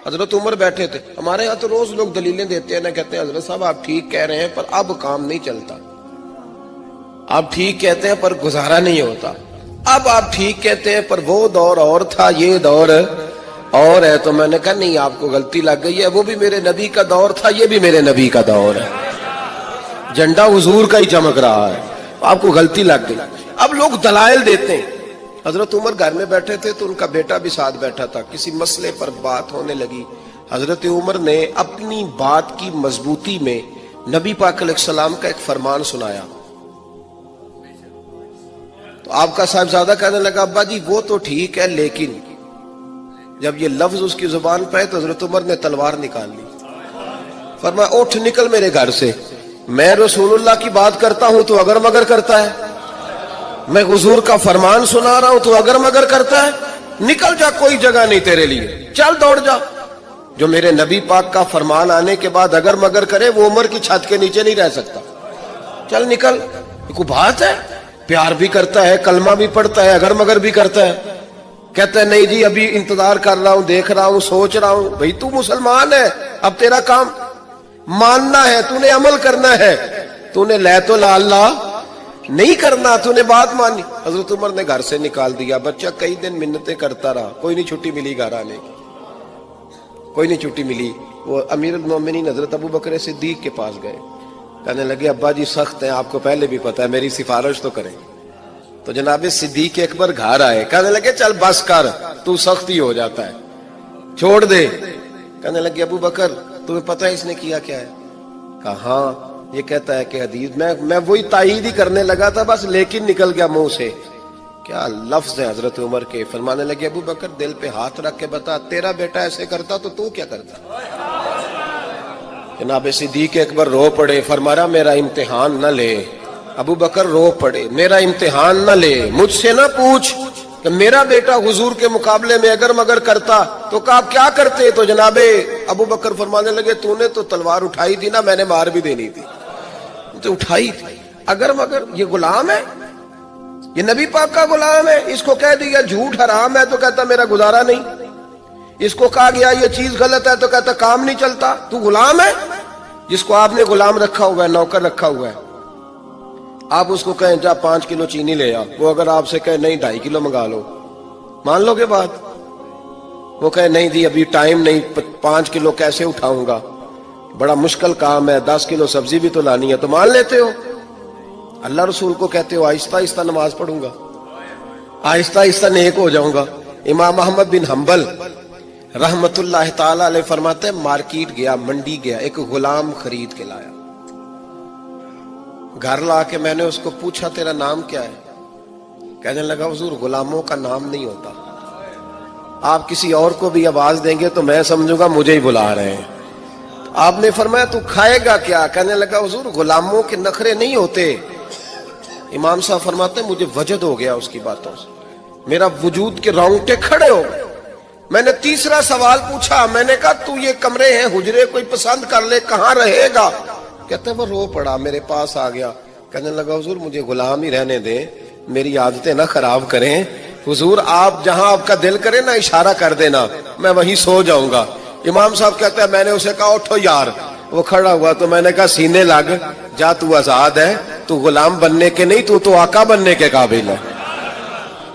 حضرت عمر بیٹھے تھے. ہمارے یہاں تو روز لوگ دلیلیں دیتے ہیں نا, کہتے ہیں حضرت صاحب آپ ٹھیک کہہ رہے ہیں پر اب کام نہیں چلتا, آپ ٹھیک کہتے ہیں پر گزارا نہیں ہوتا, اب آپ ٹھیک کہتے ہیں پر وہ دور اور تھا, یہ دور اور ہے. تو میں نے کہا نہیں, آپ کو غلطی لگ گئی ہے, وہ بھی میرے نبی کا دور تھا, یہ بھی میرے نبی کا دور ہے, جھنڈا حضور کا ہی چمک رہا ہے, آپ کو غلطی لگ گئی. اب لوگ دلائل دیتے ہیں. حضرت عمر گھر میں بیٹھے تھے تو ان کا بیٹا بھی ساتھ بیٹھا تھا, کسی مسئلے پر بات ہونے لگی. حضرت عمر نے اپنی بات کی مضبوطی میں نبی پاک علیہ السلام کا ایک فرمان سنایا. تو آپ کا صاحبزادہ کہنے لگا ابا جی وہ تو ٹھیک ہے, لیکن جب یہ لفظ اس کی زبان پہ تو حضرت عمر نے تلوار نکال لی. فرمایا اٹھ نکل میرے گھر سے, میں رسول اللہ کی بات کرتا ہوں تو اگر مگر کرتا ہے, میں حضور کا فرمان سنا رہا ہوں تو اگر مگر کرتا ہے, نکل جا, کوئی جگہ نہیں تیرے لیے, چل دوڑ جا. جو میرے نبی پاک کا فرمان آنے کے بعد اگر مگر کرے وہ عمر کی چھت کے نیچے نہیں رہ سکتا, چل نکل. کوئی بات ہے, پیار بھی کرتا ہے, کلمہ بھی پڑھتا ہے, اگر مگر بھی کرتا ہے. کہتا ہے نہیں جی ابھی انتظار کر رہا ہوں, دیکھ رہا ہوں, سوچ رہا ہوں. بھئی تو مسلمان ہے, اب تیرا کام ماننا ہے, تو نے عمل کرنا ہے, تو نے لے تو لا اللہ نہیں کرنا, تو نے بات مانی. حضرت عمر نے گھر سے نکال دیا. بچہ کئی دن منتیں کرتا رہا, کوئی نہیں چھٹی ملی گھر آنے کی, کوئی نہیں چھٹی ملی. وہ امیر المومنین حضرت ابو بکر صدیق کے پاس گئے, کہنے لگے ابا جی سخت ہیں, آپ کو پہلے بھی پتا ہے, میری سفارش تو کریں. تو جناب صدیق اکبر گھر آئے, کہنے لگے چل بس کر, تو سخت ہی ہو جاتا ہے, چھوڑ دے. کہنے لگے ابو بکر تمہیں پتہ ہے اس نے کیا کیا ہے؟ کہا ہاں, یہ کہتا ہے کہ حدیث میں وہی تائید ہی کرنے لگا تھا بس, لیکن نکل گیا منہ سے. کیا لفظ ہے حضرت عمر کے. فرمانے لگے ابو بکر دل پہ ہاتھ رکھ کے بتا, تیرا بیٹا ایسے کرتا تو کیا کرتا؟ جناب صدیق اکبر رو پڑے. فرمایا میرا امتحان نہ لے. ابو بکر رو پڑے, میرا امتحان نہ لے, مجھ سے نہ پوچھ کہ میرا بیٹا حضور کے مقابلے میں اگر مگر کرتا تو کہا کیا کرتے. تو جناب ابو بکر فرمانے لگے تو نے تو تلوار اٹھائی تھی نا, میں نے مار بھی دینی تھی, تو اٹھائی تھی. اگر مگر یہ غلام ہے, یہ نبی پاک کا غلام ہے, اس کو کہہ دیا جھوٹ حرام ہے تو کہتا میرا گزارا نہیں, اس کو کہا گیا یہ چیز غلط ہے تو کہتا کام نہیں چلتا. تو غلام ہے جس کو آپ نے غلام رکھا ہوا ہے, نوکر رکھا ہوا ہے. آپ اس کو کہیں جا 5 کلو چینی لے آ, وہ اگر آپ سے کہے نہیں 2.5 کلو منگا لو, مان لو گے بات؟ وہ کہے نہیں جی ابھی ٹائم نہیں, 5 کلو کیسے اٹھاؤں گا, بڑا مشکل کام ہے, 10 کلو سبزی بھی تو لانی ہے, تو مان لیتے ہو. اللہ رسول کو کہتے ہو آہستہ آہستہ نماز پڑھوں گا, آہستہ آہستہ نیک ہو جاؤں گا. امام احمد بن حنبل رحمت اللہ تعالی علیہ فرماتے ہیں مارکیٹ گیا, منڈی گیا, ایک غلام خرید کے لایا. گھر لا کے میں نے اس کو پوچھا تیرا نام کیا ہے؟ کہنے لگا حضور غلاموں کا نام نہیں ہوتا, آپ کسی اور کو بھی آواز دیں گے تو میں سمجھوں گا مجھے ہی بلا رہے ہیں. آپ نے فرمایا تو کھائے گا کیا؟ کہنے لگا حضور غلاموں کے نخرے نہیں ہوتے. امام صاحب فرماتے ہیں مجھے وجد ہو گیا اس کی باتوں سے, میرا وجود کے رونگٹے کھڑے ہو گئے. میں نے تیسرا سوال پوچھا, میں نے کہا تو یہ کمرے ہیں حجرے کوئی پسند کر لے, کہاں رہے گا؟ کہتے ہیں وہ رو پڑا, میرے پاس آ گیا. کہنے لگا حضور مجھے غلام ہی رہنے دیں, میری عادتیں نہ خراب کریں. حضور آپ جہاں آپ کا دل کرے نا اشارہ کر دینا, میں وہیں سو جاؤں گا. امام صاحب کہتے ہیں میں نے اسے کہا اٹھو یار. وہ کھڑا ہوا تو میں نے کہا سینے لگ جا, تو آزاد ہے, تو غلام بننے کے نہیں, تو آقا بننے کے قابل ہے.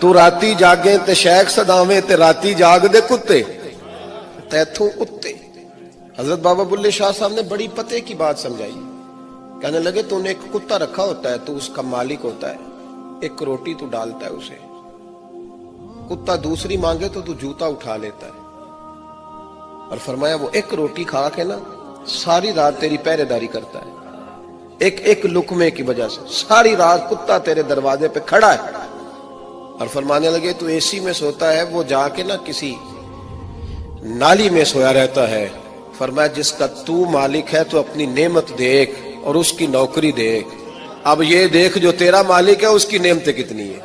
تو راتی جاگے تے شیخ صداویں تے راتی جاگ دے کتے تیتھوں اتے. حضرت بابا بلے شاہ صاحب نے بڑی پتے کی بات سمجھائی. کہنے لگے تو نے ایک کتا رکھا ہوتا ہے, تو اس کا مالک ہوتا ہے, ایک روٹی تو ڈالتا ہے اسے, کتا دوسری مانگے تو جوتا اٹھا لیتا ہے. اور فرمایا وہ ایک روٹی کھا کے نا ساری رات تیری پہرے داری کرتا ہے, ایک لقمے کی وجہ سے ساری رات کتا تیرے دروازے پہ کھڑا ہے. اور فرمانے لگے تو اے سی میں سوتا ہے, وہ جا کے نا کسی نالی میں سویا رہتا ہے. فرمایا جس کا تو مالک ہے تو اپنی نعمت دیکھ اور اس کی نوکری دیکھ. اب یہ دیکھ جو تیرا مالک ہے اس کی نعمتیں کتنی ہیں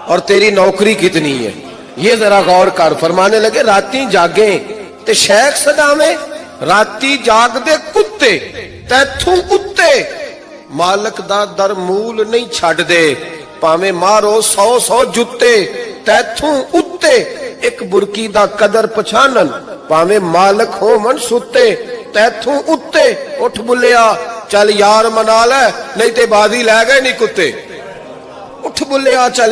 اور تیری نوکری کتنی ہے, یہ ذرا غور کر. فرمانے لگے راتی جاگیں تے شیخ صداویں, راتی جاگ دے کتے تیتھوں اتے, مالک دا در مول نہیں چھڈ دے, پاویں مارو 100 جتے تیتھوں اتے. ایک برکی دا قدر پچھانن ਭਾਵੇਂ ਮਾਲਕ ਹੋਵਣ ਸੁੱਤੇ ਤੈਥੋਂ ਉੱਤੇ ਉੱਠ ਬੁੱਲਿਆ ਚੱਲ ਯਾਰ ਮਨਾ ਲੈ ਨਹੀਂ ਤੇ ਬਾਜ਼ੀ ਲੈ ਗਏ ਨਹੀਂ ਕੁੱਤੇ ਉੱਠ ਬੁੱਲਿਆ ਚੱਲ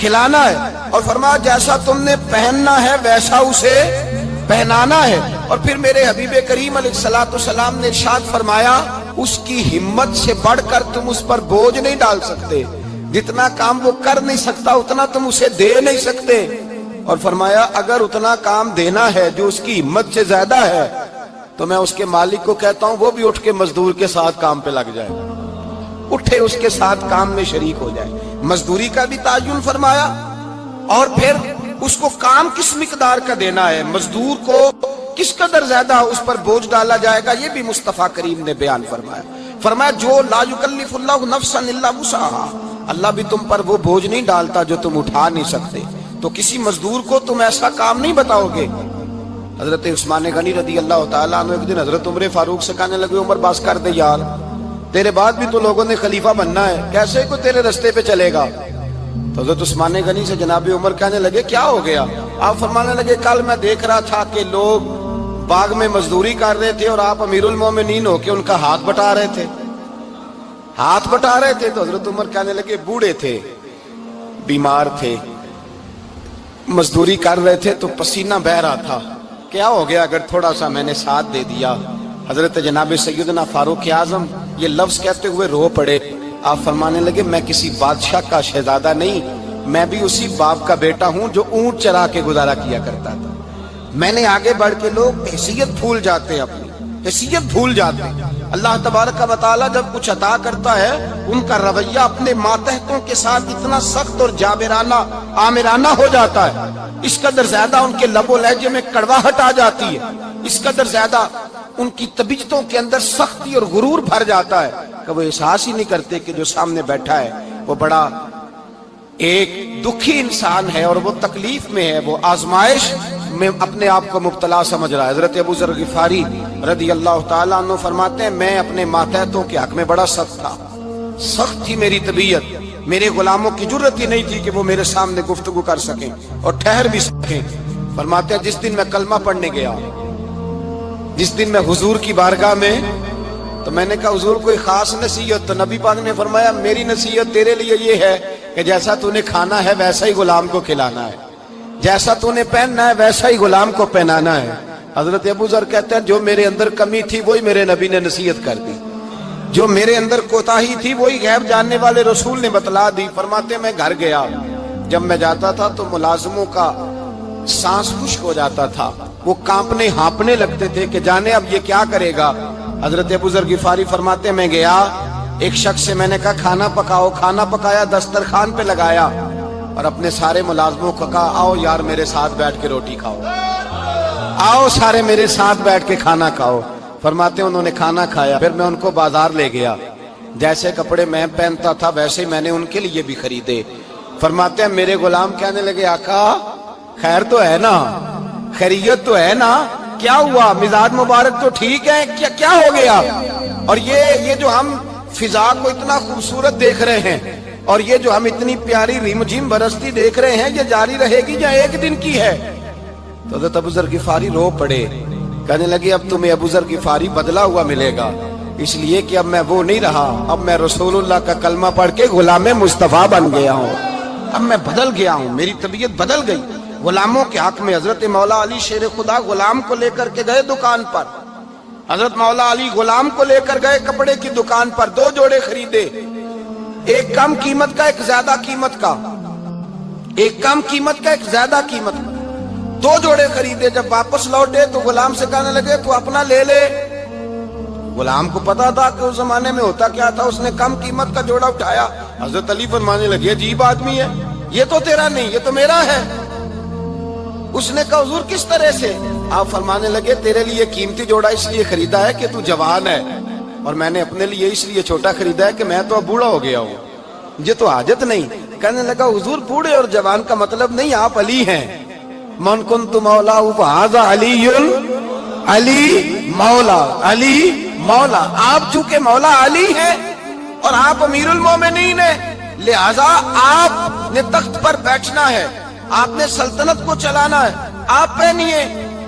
کھلانا ہے، اور فرمایا جیسا تم نے پہننا ہے ویسا اسے پہنانا ہے۔ اور پھر میرے حبیب کریم علیہ الصلوۃ والسلام نے ارشاد فرمایا اس کی ہمت سے بڑھ کر تم اس پر بوجھ نہیں ڈال سکتے، جتنا کام وہ کر نہیں سکتا اتنا تم اسے دے نہیں سکتے۔ اور فرمایا اگر اتنا کام دینا ہے جو اس کی ہمت سے زیادہ ہے تو میں اس کے مالک کو کہتا ہوں وہ بھی اٹھ کے مزدور کے ساتھ کام پہ لگ جائے، اٹھے اس کے ساتھ کام میں شریک ہو جائے۔ مزدوری کا بھی تعین فرمایا، اور پھر اس کو کام کس مقدار کا دینا ہے، مزدور کو کس قدر زیادہ اس پر بوجھ ڈالا جائے گا، یہ بھی مصطفیٰ کریم نے بیان فرمایا۔ فرمایا جو لا یکلف اللہ نفسا الا وسعها، اللہ بھی تم پر وہ بوجھ نہیں ڈالتا جو تم اٹھا نہیں سکتے، تو کسی مزدور کو تم ایسا کام نہیں بتاؤ گے۔ حضرت عثمان غنی رضی اللہ تعالیٰ عنہ ایک دن حضرت عمر فاروق سے کہنے لگے عمر بس کر دے یار، تیرے بعد بھی تو لوگوں نے خلیفہ بننا ہے، کیسے کوئی تیرے رستے پہ چلے گا؟ تو حضرت عثمان غنی سے جناب عمر کہنے لگے کیا ہو گیا؟ آپ فرمانے لگے کل میں دیکھ رہا تھا کہ لوگ باغ میں مزدوری کر رہے تھے اور آپ امیر المومنین ہو کے ان کا ہاتھ بٹا رہے تھے، ہاتھ بٹا رہے تھے۔ تو حضرت عمر کہنے لگے بوڑھے تھے، بیمار تھے، مزدوری کر رہے تھے تو پسینہ بہہ رہا تھا، کیا ہو گیا اگر تھوڑا سا میں نے ساتھ دے دیا؟ حضرت جناب سیدنا فاروق اعظم یہ لفظ کہتے ہوئے رو پڑے۔ آپ فرمانے لگے میں کسی بادشاہ کا شہزادہ نہیں، میں بھی اسی باپ کا بیٹا ہوں جو اونٹ چرا کے گزارا کیا کرتا تھا۔ میں نے آگے بڑھ کے لوگ حیثیت بھول جاتے ہیں، اپنی حیثیت بھول جاتے ہیں۔ اللہ تبارک و تعالیٰ جب کچھ عطا کرتا ہے ان کا رویہ اپنے ماتحتوں کے ساتھ اتنا سخت اور جابرانہ آمرانہ ہو جاتا ہے، اس قدر زیادہ ان کے لب و لہجے میں کڑواہٹ آ جاتی ہے، اس قدر زیادہ ان کی طبیعتوں کے اندر سختی اور غرور بھر جاتا ہے کہ وہ احساس ہی نہیں کرتے کہ جو سامنے بیٹھا ہے وہ بڑا ایک دکھی انسان ہے اور وہ تکلیف میں ہے، وہ آزمائش میں اپنے آپ کو مبتلا سمجھ رہا ہے۔ حضرت ابو ذر غفاری رضی اللہ تعالیٰ عنہ فرماتے ہیں میں اپنے ماتحتوں کے حق میں بڑا سخت تھا، سخت تھی میری طبیعت، میرے غلاموں کی جرت ہی نہیں تھی کہ وہ میرے سامنے گفتگو کر سکیں اور ٹھہر بھی سکیں۔ فرماتے ہیں جس دن میں کلمہ پڑھنے گیا، جس دن میں حضور کی بارگاہ میں، تو میں نے کہا حضور کوئی خاص نصیحت؟ تو نبی پاک نے فرمایا میری نصیحت تیرے لیے یہ ہے کہ جیسا تو نے کھانا ہے ویسا ہی غلام کو کھلانا ہے، جیسا تو نے پہننا ہے ویسا ہی غلام کو پہنانا ہے۔ حضرت ابو ذر کہتے ہیں جو میرے اندر کمی تھی وہی میرے نبی نے نصیحت کر دی، جو میرے اندر کوتاہی تھی وہی غیب جاننے والے رسول نے بتلا دی۔ فرماتے ہیں میں گھر گیا، جب میں جاتا تھا تو ملازموں کا سانس خشک ہو جاتا تھا، وہ کانپنے ہانپنے لگتے تھے کہ جانے اب یہ کیا کرے گا۔ حضرت ابو ذر غفاری فرماتے ہیں میں گیا، ایک شخص سے میں نے کہا کھانا پکاؤ، کھانا پکایا، دسترخوان پہ لگایا اور اپنے سارے ملازموں کو کہا آؤ یار میرے ساتھ بیٹھ کے روٹی کھاؤ، آؤ سارے میرے ساتھ بیٹھ کے کھانا کھاؤ۔ فرماتے ہیں انہوں نے کھانا کھایا، پھر میں ان کو بازار لے گیا، جیسے کپڑے میں پہنتا تھا ویسے میں نے ان کے لیے بھی خریدے۔ فرماتے ہیں میرے غلام کہنے لگے آقا خیر تو ہے نا، خیریت تو ہے نا، کیا ہوا؟ مزاج مبارک تو ٹھیک ہے، کیا ہو گیا؟ اور یہ جو ہم فضا کو اتنا خوبصورت دیکھ رہے ہیں اور یہ جو ہم اتنی پیاری ریم جھیم برستی دیکھ رہے ہیں یہ جاری رہے گی یا ایک دن کی ہے؟ تو حضرت ابو ذر غفاری رو پڑے، کہنے لگے اب تمہیں ابو ذر غفاری بدلا ہوا ملے گا، اس لیے کہ اب میں وہ نہیں رہا، اب میں رسول اللہ کا کلمہ پڑھ کے غلام مصطفیٰ بن گیا ہوں، اب میں بدل گیا ہوں، میری طبیعت بدل گئی۔ غلاموں کے حق میں حضرت مولا علی شیر خدا غلام کو لے کر کے گئے دکان پر، حضرت مولا علی غلام کو لے کر گئے کپڑے کی دکان پر، 2 جوڑے خریدے، ایک کم قیمت کا ایک زیادہ قیمت کا، ایک کم قیمت کا ایک زیادہ قیمت کا، 2 جوڑے خریدے۔ جب واپس لوٹے تو غلام سے کہنے لگے تو اپنا لے لے۔ غلام کو پتا تھا کہ اس زمانے میں ہوتا کیا تھا، اس نے کم قیمت کا جوڑا اٹھایا۔ حضرت علی فرمانے لگے عجیب آدمی ہے، یہ تو تیرا نہیں یہ تو میرا ہے۔ اس نے کہا حضور کس طرح سے؟ آپ فرمانے لگے تیرے لیے قیمتی جوڑا اس لیے خریدا ہے کہ تو جوان ہے، اور میں نے اپنے لیے اس لیے چھوٹا خریدا ہے کہ میں تو اب بوڑھا ہو گیا ہوں، مجھے تو حاجت نہیں۔ کہنے لگا حضور بوڑھے اور جوان کا مطلب نہیں، آپ علی ہیں، من کنت مولا فہذا علی علی مولا، علی مولا، آپ چونکہ مولا علی ہیں اور آپ امیر المومنین ہیں، لہذا آپ نے تخت پر بیٹھنا ہے، آپ نے سلطنت کو چلانا ہے، آپ پہنیے۔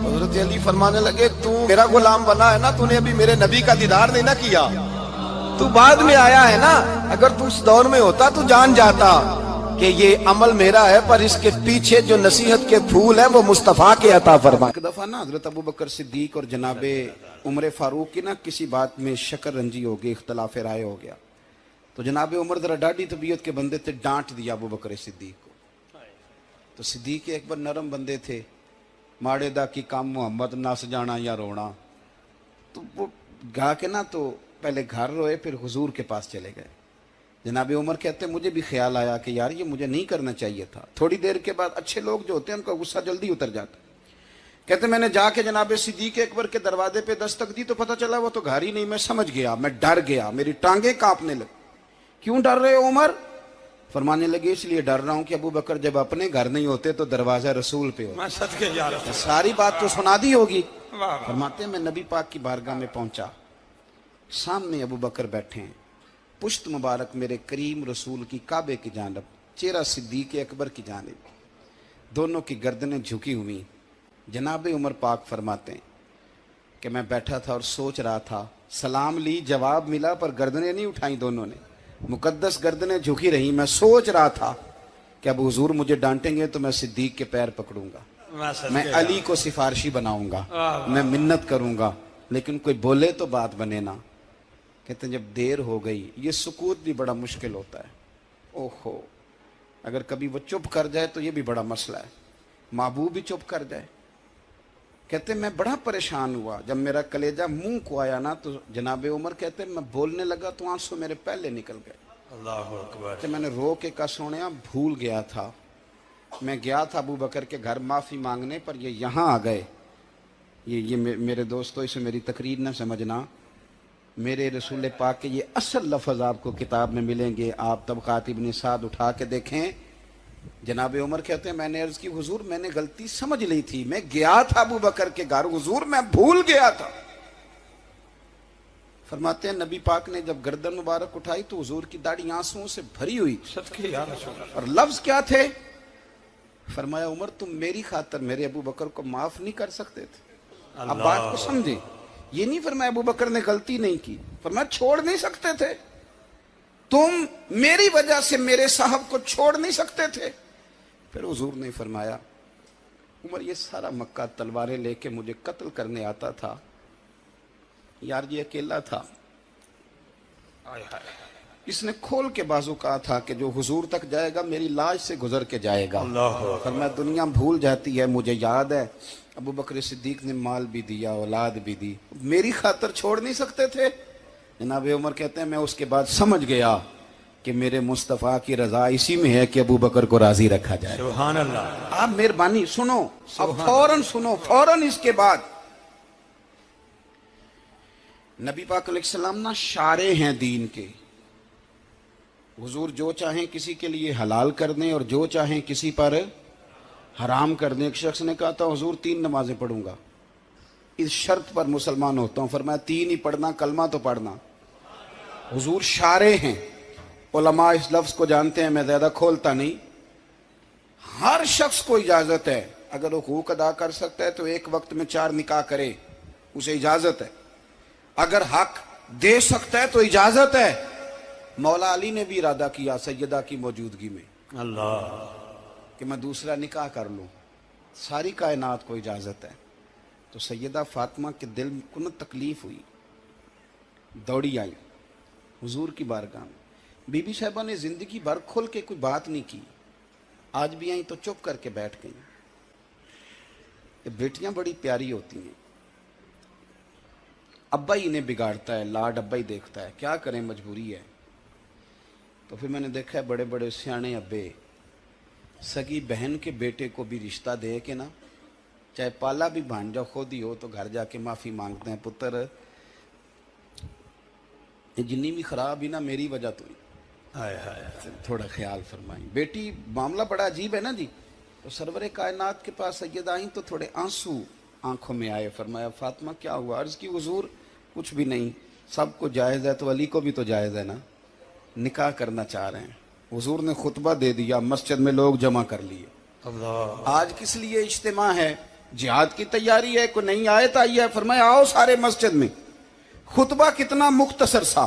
حضرت علی فرمانے لگے تو میرا غلام بنا ہے نا، تو نے ابھی میرے نبی کا دیدار نہیں نہ کیا، تو بعد میں آیا ہے نا، اگر تو اس دور میں ہوتا تو جان جاتا کہ یہ عمل میرا ہے پر اس کے پیچھے جو نصیحت کے پھول ہیں وہ مصطفیٰ کے عطا فرما. ایک دفعہ نا حضرت ابو بکر صدیق اور جناب عمر فاروق کی نا کسی بات میں شکر رنجی ہو گئی, اختلاف رائے ہو گیا. تو جناب عمر ذرا ڈاڈی طبیعت کے بندے تھے, ڈانٹ دیا ابو بکر صدیق کو. تو صدیق اکبر نرم بندے تھے, ماڑے دا کی کام محمد نس جانا یا رونا. تو وہ گا کے نا تو پہلے گھر روئے, پھر حضور کے پاس چلے گئے. جناب عمر کہتے ہیں مجھے بھی خیال آیا کہ یار یہ مجھے نہیں کرنا چاہیے تھا. تھوڑی دیر کے بعد اچھے لوگ جو ہوتے ہیں ان کا غصہ جلدی اتر جاتا. کہتے میں نے جا کے جناب صدیق اکبر کے دروازے پہ دستک دی تو پتہ چلا وہ تو گھر ہی نہیں. میں سمجھ گیا, میں ڈر گیا, میری ٹانگیں کانپنے لگی. کیوں ڈر رہے ہو عمر؟ فرمانے لگے اس لیے ڈر رہا ہوں کہ ابو بکر جب اپنے گھر نہیں ہوتے تو دروازہ رسول پہ ہوتا. ساری بات تو سنا دی ہوگی. فرماتے ہیں میں نبی پاک کی بارگاہ میں پہنچا, سامنے ابو بکر بیٹھے ہیں, پشت مبارک میرے کریم رسول کی کعبے کی جانب, چہرہ صدیق اکبر کی جانب, دونوں کی گردنیں جھکی ہوئی. جناب عمر پاک فرماتے ہیں کہ میں بیٹھا تھا اور سوچ رہا تھا. سلام لی, جواب ملا, پر گردنیں نہیں اٹھائیں دونوں نے, مقدس گردنیں جھکی رہی. میں سوچ رہا تھا کہ اب حضور مجھے ڈانٹیں گے تو میں صدیق کے پیر پکڑوں گا, میں علی کو سفارشی بناؤں گا, میں منت کروں گا, لیکن کوئی بولے تو بات بنے نا. کہتے ہیں جب دیر ہو گئی, یہ سکوت بھی بڑا مشکل ہوتا ہے. اوہو, اگر کبھی وہ چپ کر جائے تو یہ بھی بڑا مسئلہ ہے, محبوب بھی چپ کر جائے. کہتے ہیں میں بڑا پریشان ہوا, جب میرا کلیجہ منہ کو آیا نا تو جناب عمر کہتے ہیں میں بولنے لگا تو آنسو میرے پہلے نکل گئے. اللہ اکبر. کہ میں نے رو کے کہا سونیا بھول گیا تھا, میں گیا تھا ابو بکر کے گھر معافی مانگنے, پر یہ یہاں آ گئے. یہ میرے دوستو اسے میری تقریر نہ سمجھنا, میرے رسول پاک کے یہ اصل لفظ آپ کو کتاب میں ملیں گے. آپ طبقات ابن سعد اٹھا کے دیکھیں. جناب عمر کہتے ہیں میں نے عرض کی حضور میں نے غلطی سمجھ لی تھی, میں گیا تھا ابو بکر کے گھر حضور, میں بھول گیا تھا. فرماتے ہیں نبی پاک نے جب گردن مبارک اٹھائی تو حضور کی داڑھی آنسوؤں سے بھری ہوئی. اور لفظ کیا تھے؟ فرمایا عمر تم میری خاطر میرے ابو بکر کو معاف نہیں کر سکتے تھے؟ اب بات کو سمجھیں, یہ نہیں فرمایا ابو بکر نے غلطی نہیں کی, فرمایا چھوڑ نہیں سکتے تھے تم, میری وجہ سے میرے صاحب کو چھوڑ نہیں سکتے تھے. پھر حضور نے فرمایا عمر یہ سارا مکہ تلواریں لے کے مجھے قتل کرنے آتا تھا, یار یہ اکیلا تھا, اس نے کھول کے بازو کہا تھا کہ جو حضور تک جائے گا میری لاش سے گزر کے جائے گا. فرمایا دنیا بھول جاتی ہے, مجھے یاد ہے ابو بکر صدیق نے مال بھی دیا, اولاد بھی دی, میری خاطر چھوڑ نہیں سکتے تھے. جناب عمر کہتے ہیں میں اس کے بعد سمجھ گیا کہ میرے مصطفیٰ کی رضا اسی میں ہے کہ ابو بکر کو راضی رکھا جائے. سبحان اللہ. آپ مہربانی سنو, اب فوراً سنو, فوراً اس کے بعد نبی پاک علیہ السلام نا شارع ہیں دین کے. حضور جو چاہیں کسی کے لیے حلال کر دیں اور جو چاہیں کسی پر حرام کر دیں. ایک شخص نے کہا تھا حضور 3 نمازیں پڑھوں گا, اس شرط پر مسلمان ہوتا ہوں. فرمایا 3 ہی پڑھنا, کلمہ تو پڑھنا. حضور شارع ہیں, علماء اس لفظ کو جانتے ہیں, میں زیادہ کھولتا نہیں. ہر شخص کو اجازت ہے, اگر حقوق ادا کر سکتا ہے تو ایک وقت میں 4 نکاح کرے, اسے اجازت ہے. اگر حق دے سکتا ہے تو اجازت ہے. مولا علی نے بھی ارادہ کیا سیدہ کی موجودگی میں اللہ کہ میں دوسرا نکاح کر لوں, ساری کائنات کو اجازت ہے. تو سیدہ فاطمہ کے دل کو نہ تکلیف ہوئی, دوڑی آئی حضور کی بارگاہ میں. بی بی صاحبہ نے زندگی بھر کھل کے کوئی بات نہیں کی, آج بھی آئیں تو چپ کر کے بیٹھ گئیں. یہ بیٹیاں بڑی پیاری ہوتی ہیں. ابا ہی انہیں بگاڑتا ہے, لاڈ ابا ہی دیکھتا ہے, کیا کریں مجبوری ہے. تو پھر میں نے دیکھا ہے بڑے بڑے سیانے ابے سگی بہن کے بیٹے کو بھی رشتہ دے کے نا, چاہے پالا بھی بھانجا خود ہی ہو, تو گھر جا کے معافی مانگتے ہیں, پتر جنی بھی خراب ہی نا میری وجہ تو ہی, تھوڑا خیال فرمائیں. بیٹی معاملہ بڑا عجیب ہے نا جی. تو سرور کائنات کے پاس سیدہ آئیں تو تھوڑے آنسو آنکھوں میں آئے. فرمایا فاطمہ کیا ہوا؟ عرض کی حضور کچھ بھی نہیں, سب کو جائز ہے تو علی کو بھی تو جائز ہے نا, نکاح کرنا چاہ رہے ہیں. حضور نے خطبہ دے دیا, مسجد میں لوگ جمع کر لیے. آج کس لیے اجتماع ہے؟ جہاد کی تیاری ہے, کوئی نئی آیت آئی ہے. فرمایا آؤ سارے مسجد میں. خطبہ کتنا مختصر سا,